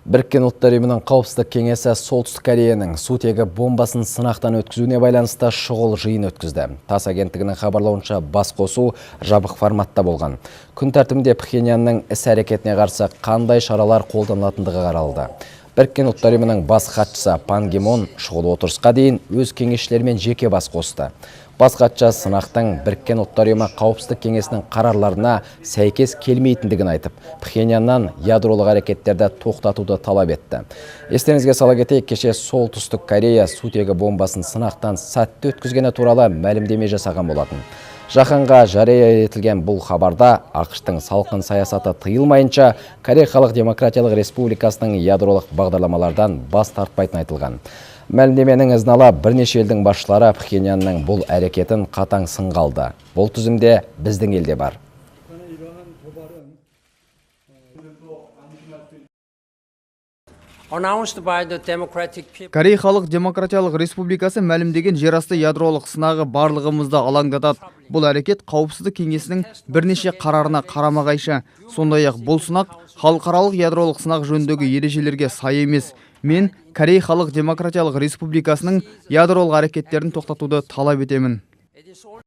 Біріккен ұлттар ұйымының қауіпсіздік кеңесі Солтүстік Кореяның сутегі бомбасын сынақтан өткізуіне байланысты шұғыл жиын өткізді. ТАСС агенттігінің хабарлауынша басқосу жабық форматта болған. Күн тәртібінде Пхеньянның іс-әрекетіне қарсы қандай шаралар қолданылатындығы қаралды. Біріккен ұлттар ұйымының бас хатшысы Пан Ги Мун шұғыл отырысқа дейін өз кеңесшілерімен жеке бас қосты. Бас хатшы сынақтың Біріккен ұлттар ұйымы қауіпсіздік кеңесінің қарарларына сәйкес келмейтіндігін айтып, Пхеньяннан ядролық әрекеттерді тоқтатуды талап етті. Естеріңізге сала кетейік, кеше Солтүстік Корея сутегі бомбасын сынақтан сәтті өткізгені туралы мәлімдеме жасаған болатын. Жаһанға жария етілген бұл хабарда ақш-тың салқын саясаты тыйылмайынша Корея Халық Демократиялық Республикасының ядролық бағдарламалардан бас тартпайтын айтылған. Мәлімдеменің ізін ала бірнеше елдің басшылары Пхеньянның бұл әрекетін қатаң сынға алды. Бұл тізімде біздің елде бар. Корея Халық Демократиялық Республикасы мәлімдеген жерасты ядролық сынағы барлығымызды алаңдатады. Бұл әрекет қауіпсіздік кеңесінің бірнеше қарарына қарама-қайшы. Сондай-ақ бұл сынақ халықаралық ядролық сынақ жөніндегі ережелерге сай емес. Мен Корея Халық Демократиялық Республикасының ядролық әрекеттерін тоқтатуды талап етемін.